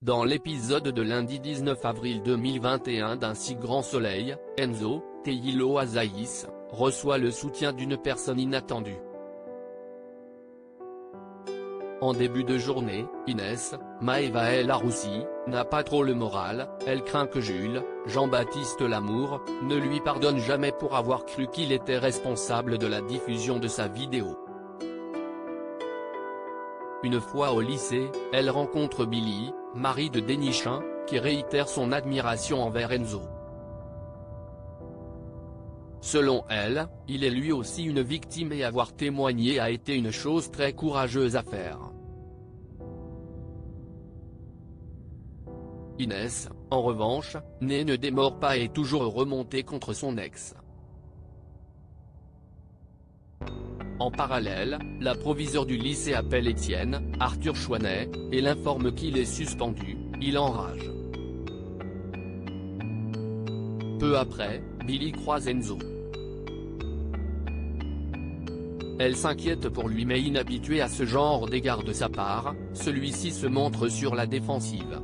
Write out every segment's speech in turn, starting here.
Dans l'épisode de lundi 19 avril 2021 d'Un si grand soleil, Enzo, Teilo Azaïs, reçoit le soutien d'une personne inattendue. En début de journée, Inès, Maëva El Aroussi, n'a pas trop le moral, elle craint que Jules, Jean-Baptiste Lamour, ne lui pardonne jamais pour avoir cru qu'il était responsable de la diffusion de sa vidéo. Une fois au lycée, elle rencontre Billy, mari de Dénichin, qui réitère son admiration envers Enzo. Selon elle, il est lui aussi une victime et avoir témoigné a été une chose très courageuse à faire. Inès, en revanche, ne démord pas et est toujours remontée contre son ex. En parallèle, la proviseure du lycée appelle Étienne, Arthur Chouanet, et l'informe qu'il est suspendu. Il enrage. Peu après, Billy croise Enzo. Elle s'inquiète pour lui mais inhabitué à ce genre d'égard de sa part, celui-ci se montre sur la défensive.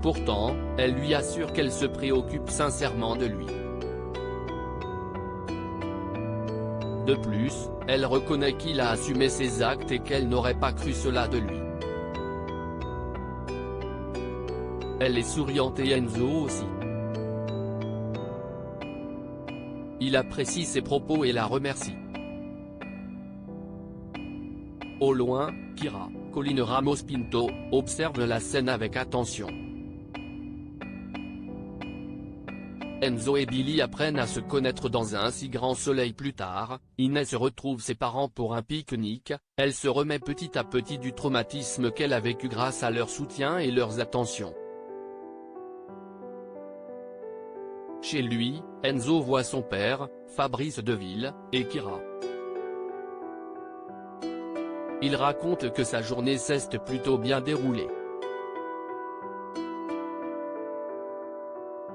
Pourtant, elle lui assure qu'elle se préoccupe sincèrement de lui. De plus, elle reconnaît qu'il a assumé ses actes et qu'elle n'aurait pas cru cela de lui. Elle est souriante et Enzo aussi. Il apprécie ses propos et la remercie. Au loin, Kira, Colline Ramos Pinto, observe la scène avec attention. Enzo et Billy apprennent à se connaître dans un si grand soleil plus tard, Inès retrouve ses parents pour un pique-nique, elle se remet petit à petit du traumatisme qu'elle a vécu grâce à leur soutien et leurs attentions. Chez lui, Enzo voit son père, Fabrice Deville, et Kira. Il raconte que sa journée s'est plutôt bien déroulée.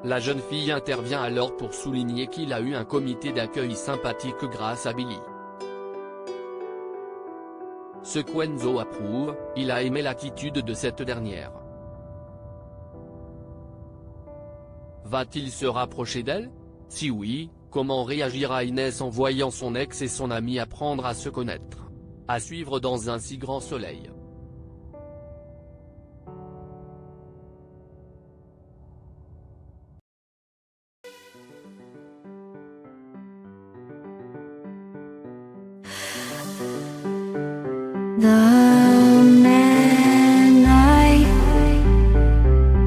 La jeune fille intervient alors pour souligner qu'il a eu un comité d'accueil sympathique grâce à Billy. Ce qu'Enzo approuve, il a aimé l'attitude de cette dernière. Va-t-il se rapprocher d'elle? Si oui, comment réagira Inès en voyant son ex et son ami apprendre à se connaître? À suivre dans Un si grand soleil. The man I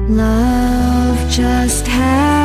love just had